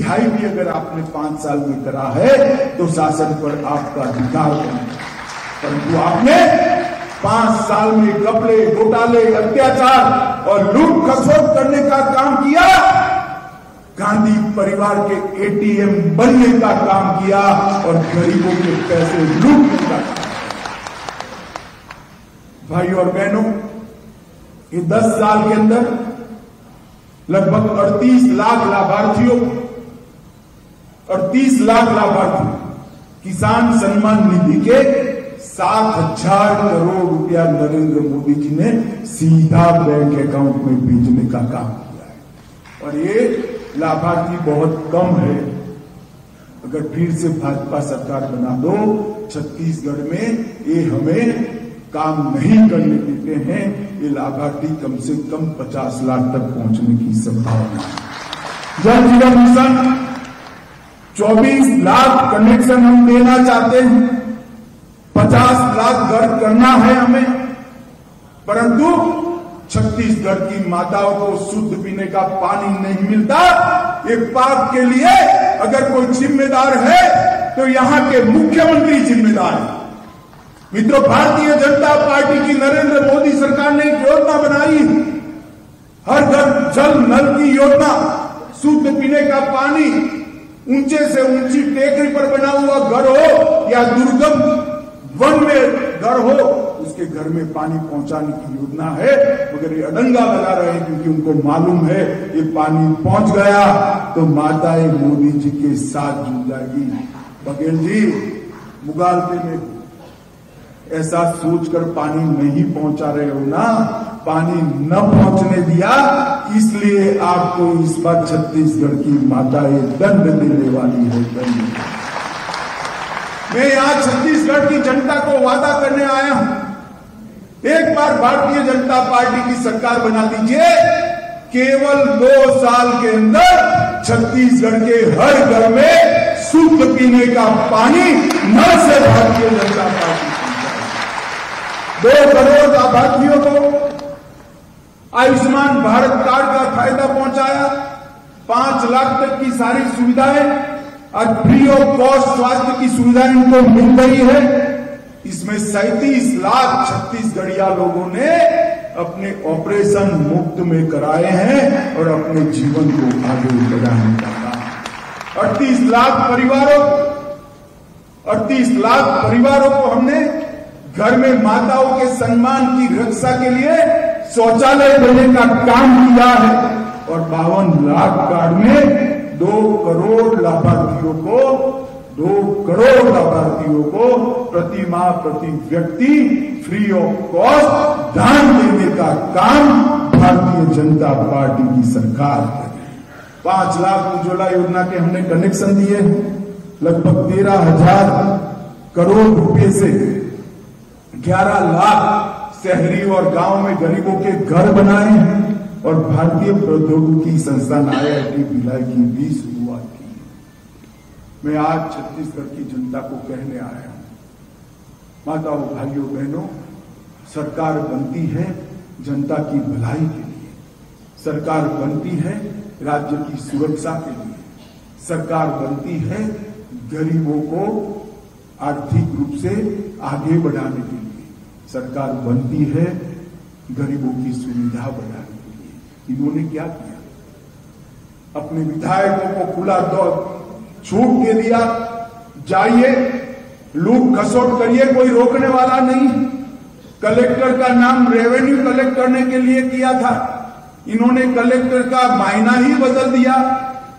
दिखाई भी अगर आपने 5 साल में करा है तो शासन पर आपका अधिकार बनेगा, परंतु आपने 5 साल में घपले, घोटाले, अत्याचार और लूट खसोट करने का काम किया, गांधी परिवार के एटीएम बनने का काम किया और गरीबों के पैसे लूटने का काम। भाई और बहनों, ये 10 साल के अंदर लगभग 38 लाख लाभार्थियों, 38 लाख लाभार्थी किसान सम्मान निधि के 7,000 करोड़ रुपया नरेंद्र मोदी जी ने सीधा बैंक अकाउंट में भेजने का काम किया है। और ये लाभार्थी बहुत कम है। अगर फिर से भाजपा सरकार बना दो छत्तीसगढ़ में, ये हमें काम नहीं करने देते हैं। ये लाभार्थी कम से कम 50 लाख तक पहुंचने की संभावना है। जल जीवन मिशन 24 लाख कनेक्शन हम देना चाहते हैं, 50 लाख घर करना है हमें, परंतु छत्तीसगढ़ की माताओं को शुद्ध पीने का पानी नहीं मिलता। एक पाप के लिए अगर कोई जिम्मेदार है तो यहां के मुख्यमंत्री जिम्मेदार है। मित्रों, भारतीय जनता पार्टी की नरेंद्र मोदी सरकार ने एक योजना बनाई, हर घर जल नल की योजना, शुद्ध पीने का पानी, ऊंचे से ऊंची टेकरी पर बना हुआ घर हो या दुर्गम वन में घर हो, उसके घर में पानी पहुंचाने की योजना है। मगर ये अडंगा लगा रहे हैं क्योंकि उनको मालूम है ये पानी पहुंच गया तो माताएं मोदी जी के साथ जुड़ जाएगी। बघेल जी, मुगालते में ऐसा सोचकर पानी नहीं पहुंचा रहे हो ना, पानी न पहुंचने दिया, इसलिए आपको इस बार छत्तीसगढ़ की माताएं दंड देने वाली है। दंड। मैं यहां छत्तीसगढ़ की जनता को वादा करने आया हूं, एक बार भारतीय जनता पार्टी की सरकार बना दीजिए, केवल 2 साल के अंदर छत्तीसगढ़ के हर घर में शुद्ध पीने का पानी नल से भारतीय जनता पार्टी 2 करोड़ लाभार्थियों को आयुष्मान भारत कार्ड का फायदा पहुंचाया, 5 लाख तक की सारी सुविधाएं, आज फ्री ऑफ कॉस्ट स्वास्थ्य की सुविधाएं इनको मिल रही है। इसमें 37 लाख छत्तीसगढ़िया लोगों ने अपने ऑपरेशन मुफ्त में कराए हैं और अपने जीवन को आगे बढ़ाने का काम। 38 लाख परिवारों को हमने घर में माताओं के सम्मान की रक्षा के लिए शौचालय देने का काम किया है और 52 लाख कार्ड में 2 करोड़ लाभार्थियों को प्रति माह प्रति व्यक्ति फ्री ऑफ कॉस्ट दान देने का काम भारतीय जनता पार्टी की सरकार कर रही है। 5 लाख उज्ज्वला योजना के हमने कनेक्शन दिए, लगभग 13,000 करोड़ रुपए से 11 लाख शहरी और गांव में गरीबों के घर बनाए हैं और भारतीय प्रौद्योगिकी संस्थान IIT भिलाई की भी शुरुआत की। मैं आज छत्तीसगढ़ की जनता को कहने आया हूं, माताओं, भाइयों, बहनों, सरकार बनती है जनता की भलाई के लिए, सरकार बनती है राज्य की सुरक्षा के लिए, सरकार बनती है गरीबों को आर्थिक रूप से आगे बढ़ाने के लिए, सरकार बनती है गरीबों की सुविधा बढ़ाने के लिए। इन्होंने क्या किया? अपने विधायकों को खुला छूट दे दिया, जाइए लूट खसोट करिए, कोई रोकने वाला नहीं। कलेक्टर का नाम रेवेन्यू कलेक्ट करने के लिए किया था, इन्होंने कलेक्टर का मायना ही बदल दिया।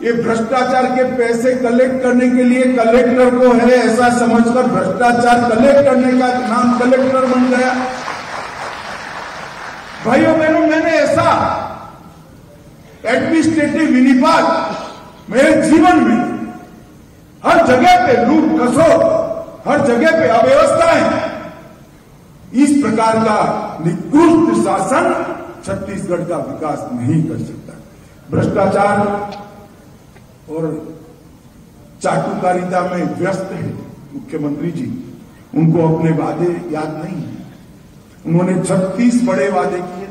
ये भ्रष्टाचार के पैसे कलेक्ट करने के लिए कलेक्टर को है ऐसा समझकर भ्रष्टाचार कलेक्ट करने का नाम कलेक्टर बन गया। भाइयों बहनों, मैंने ऐसा एडमिनिस्ट्रेटिव विनिपात मेरे जीवन में हर जगह पे लूट खसोट, हर जगह पे अव्यवस्थाएं, इस प्रकार का निकृष्ट शासन छत्तीसगढ़ का विकास नहीं कर सकता। भ्रष्टाचार और चाटुकारिता में व्यस्त है मुख्यमंत्री जी, उनको अपने वादे याद नहीं है। उन्होंने 36 बड़े वादे किए।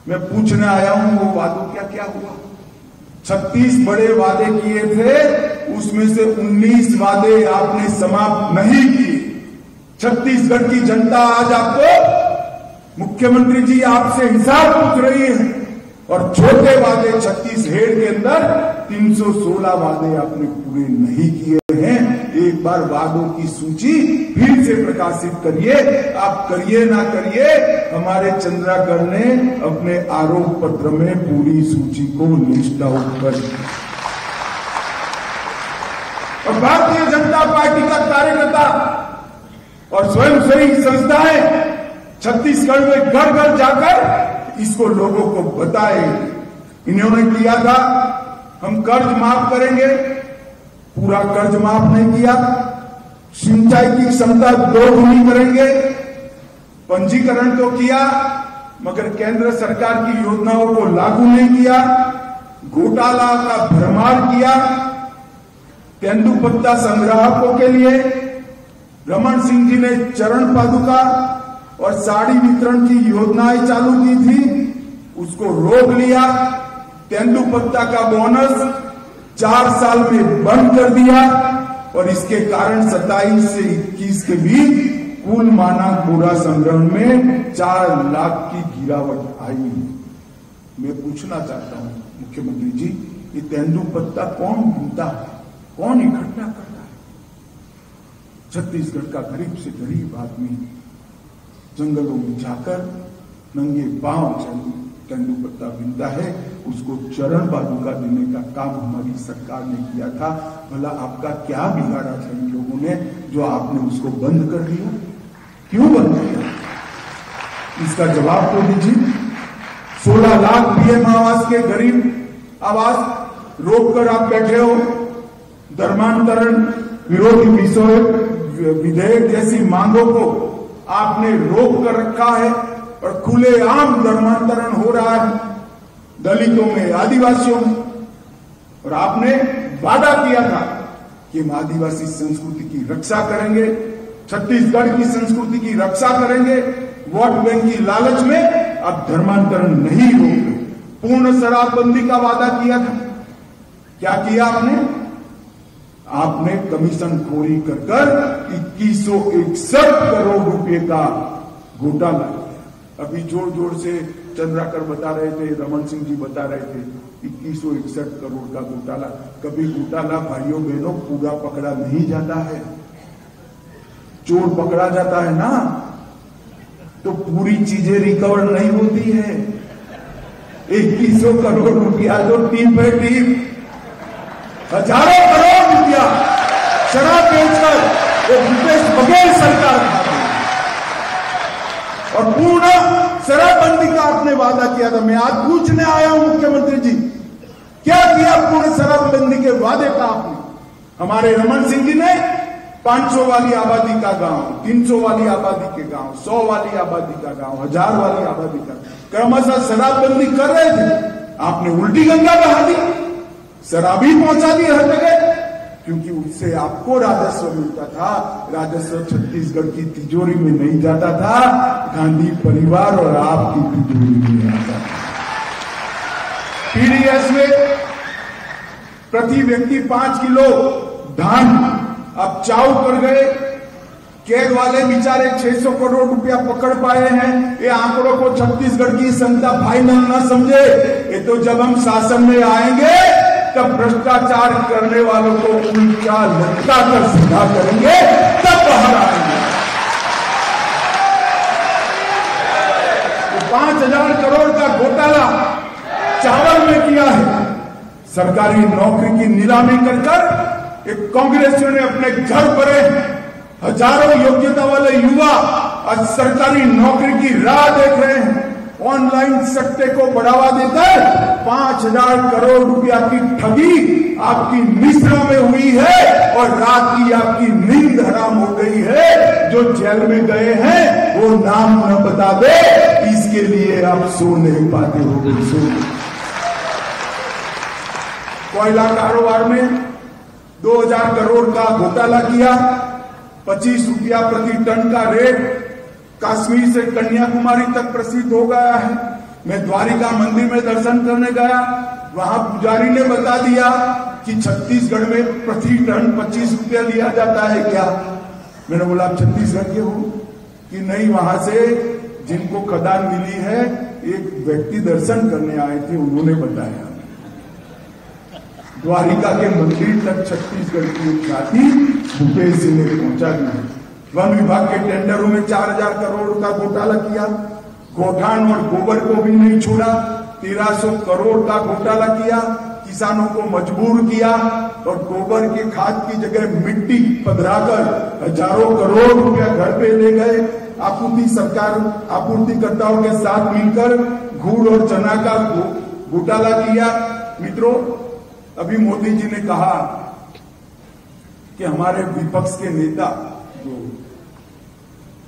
मैं पूछने आया हूं वो वादों क्या क्या हुआ। 36 बड़े वादे किए थे, उसमें से 19 वादे आपने समाप्त नहीं किए। छत्तीसगढ़ की जनता आज आपको, मुख्यमंत्री जी आपसे हिसाब पूछ रही है, और छोटे वादे 36 हेड के अंदर 316 वादे आपने पूरे नहीं किए हैं। एक बार वादों की सूची फिर से प्रकाशित करिए। आप करिए ना करिए, हमारे चंद्राकर ने अपने आरोप पत्र में पूरी सूची को लिस्ट आउट कर दिया। और भारतीय जनता पार्टी का कार्यकर्ता और स्वयंसेवी संस्थाएं छत्तीसगढ़ में घर घर जाकर इसको लोगों को बताए। इन्होंने किया था हम कर्ज माफ करेंगे, पूरा कर्ज माफ नहीं किया। सिंचाई की क्षमता 2 गुनी करेंगे, पंजीकरण तो किया मगर केंद्र सरकार की योजनाओं को लागू नहीं किया। घोटाला का भरमार किया। तेंदुपत्ता संग्राहकों के लिए रमन सिंह जी ने चरण पादुका और साड़ी वितरण की योजनाएं चालू की थी, उसको रोक लिया। तेंदुपत्ता का बोनस 4 साल में बंद कर दिया और इसके कारण 27 से 21 के बीच कुल मानक बोरा संग्रहण में 4 लाख की गिरावट आई। मैं पूछना चाहता हूं मुख्यमंत्री जी, ये तेंदुपत्ता कौन ढूंढता है, कौन इकट्ठा करता है? छत्तीसगढ़ का गरीब से गरीब आदमी जंगलों में जाकर नंगे पांव तेंदुपत्ता बीनता है, उसको चरण पादुका देने का काम हमारी सरकार ने किया था। भला आपका क्या बिगाड़ा था इन लोगों ने जो आपने उसको बंद कर दिया? क्यों बंद किया? इसका जवाब तो दीजिए। 16 लाख पीएम आवास के गरीब आवास रोककर आप बैठे हो। धर्मांतरण विरोधी विधेयक जैसी मांगों को आपने रोक कर रखा है और खुलेआम धर्मांतरण हो रहा है दलितों में, आदिवासियों में। और आपने वादा किया था कि हम आदिवासी संस्कृति की रक्षा करेंगे, छत्तीसगढ़ की संस्कृति की रक्षा करेंगे। वोट बैंक की लालच में अब धर्मांतरण नहीं रोके। पूर्ण शराबबंदी का वादा किया था, क्या किया आपने? आपने कमीशन खोरी कर 2161 करोड़ रुपए का घोटाला किया। अभी जोर जोर से चंद्राकर बता रहे थे, रमन सिंह जी बता रहे थे 2161 करोड़ का घोटाला। कभी घोटाला भाइयों बहनों पूरा पकड़ा नहीं जाता है, चोर पकड़ा जाता है ना तो पूरी चीजें रिकवर नहीं होती है। 2100 करोड़ रुपया जो टीप है टीप, हजारों करोड़ रुपया शराब बेचकर वो भूपेश बघेल सरकार खाती और पूर्ण शराबबंदी का आपने वादा किया था। मैं आज पूछने आया हूं मुख्यमंत्री जी, क्या किया पूर्ण शराबबंदी के वादे का आपने? हमारे रमन सिंह जी ने 500 वाली आबादी का गांव, 300 वाली आबादी के गांव, 100 वाली आबादी का गांव, 1000 वाली आबादी का क्रमशः शराबबंदी कर रहे थे। आपने उल्टी गंगा बहा दी, शराबी पहुंचा दी हर जगह, क्योंकि उससे आपको राजस्व मिलता था। राजस्व छत्तीसगढ़ की तिजोरी में नहीं जाता था, गांधी परिवार और आपकी तिजोरी में आता था। पीडीएस में प्रति व्यक्ति 5 किलो धान अब चाऊ कर गए। कैद वाले बेचारे 600 करोड़ रुपया पकड़ पाए हैं। ये आंकड़ों को छत्तीसगढ़ की जनता फाइनल न समझे। ये तो जब हम शासन में आएंगे तब भ्रष्टाचार करने वालों को उल्टा लटका कर सीधा करेंगे, तब बाहर आएंगे। तो 5000 करोड़ का घोटाला चावल में किया है। सरकारी नौकरी की नीलामी कर एक कांग्रेसियों ने अपने घर पर हजारों योग्यता वाले युवा आज सरकारी नौकरी की राह देख रहे हैं। ऑनलाइन सट्टे को बढ़ावा देकर 5000 करोड़ रुपया की ठगी आपकी मिश्रा में हुई है और रात की आपकी नींद हराम हो गई है। जो जेल में गए हैं वो नाम न बता दे, इसके लिए आप सो नहीं पाते हो। कोयला कारोबार में 2000 करोड़ का घोटाला किया। 25 रुपया प्रति टन का रेट कश्मीर से कन्याकुमारी तक प्रसिद्ध हो गया है। मैं द्वारिका मंदिर में दर्शन करने गया, वहां पुजारी ने बता दिया कि छत्तीसगढ़ में प्रति टन 25 रुपया लिया जाता है क्या। मैंने बोला आप छत्तीसगढ़ के हो कि नहीं, वहां से जिनको खदान मिली है एक व्यक्ति दर्शन करने आए थे, उन्होंने बताया। द्वारिका के मंदिर तक छत्तीसगढ़ की एक छाती भूपेश जी ने पहुंचा दी। वन विभाग के टेंडरों में 4000 करोड़ का घोटाला किया, गौठान और गोबर को भी नहीं छोड़ा, 1300 करोड़ का घोटाला किया, किसानों को मजबूर किया और गोबर के खाद की जगह मिट्टी पधराकर हजारों करोड़ रुपया घर पे ले गए। आपूर्तिकर्ताओं के साथ मिलकर गुड़ और चना का घोटाला किया। मित्रों, अभी मोदी जी ने कहा कि हमारे विपक्ष के नेता जो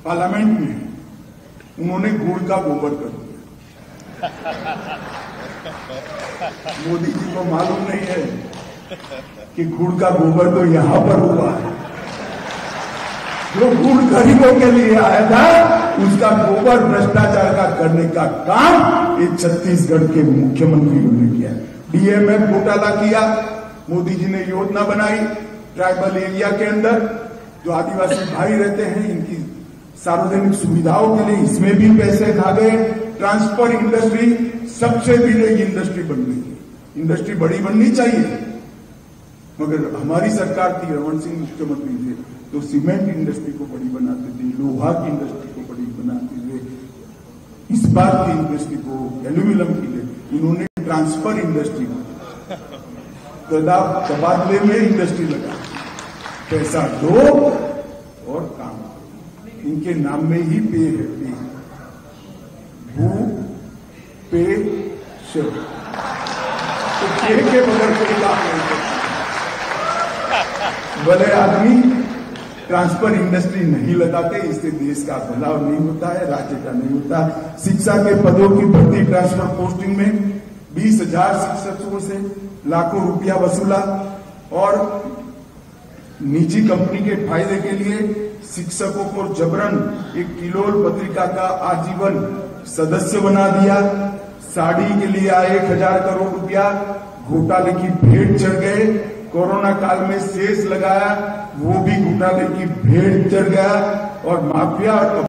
पार्लियामेंट में, उन्होंने गुड़ का गोबर कर दिया। मोदी जी को मालूम नहीं है कि गुड़ का गोबर तो यहां पर हुआ है। जो गुड़ गरीबों के लिए आया था, उसका गोबर भ्रष्टाचार का करने का काम ये छत्तीसगढ़ के मुख्यमंत्रियों ने किया। डीएमएफ घोटाला किया। मोदी जी ने योजना बनाई ट्राइबल एरिया के अंदर जो आदिवासी भाई रहते हैं, इनकी सार्वजनिक सुविधाओं के लिए, इसमें भी पैसे खा गए। ट्रांसपोर्ट इंडस्ट्री सबसे बिग इंडस्ट्री बन गई। इंडस्ट्री बड़ी बननी चाहिए, मगर हमारी सरकार थी, रमन सिंह मुख्यमंत्री थे, तो सीमेंट इंडस्ट्री को बड़ी बनाते थे, लोहा की इंडस्ट्री को बड़ी बनाते थे, इस्पात की इंडस्ट्री को, एल्यूमिनियम की ले। इन्होंने ट्रांसफर इंडस्ट्री तबादले में इंडस्ट्री लगा, पैसा दो और काम। इनके नाम में ही पे है, पे भू पे शिव, तो पे के बगैर कोई काम नहीं करता। भले आदमी ट्रांसफर इंडस्ट्री नहीं लगाते, इससे देश का बदलाव नहीं होता है, राज्य का नहीं होता। शिक्षा के पदों की भर्ती ट्रांसफर पोस्टिंग में 20,000 शिक्षकों से लाखों रुपया वसूला और निजी कंपनी के फायदे के लिए शिक्षकों को जबरन एक किलोल पत्रिका का आजीवन सदस्य बना दिया। साड़ी के लिए आए 1000 करोड़ रुपया घोटाले की भेंट चढ़ गए। कोरोना काल में शेष लगाया, वो भी घोटाले की भेंट चढ़ गया और माफिया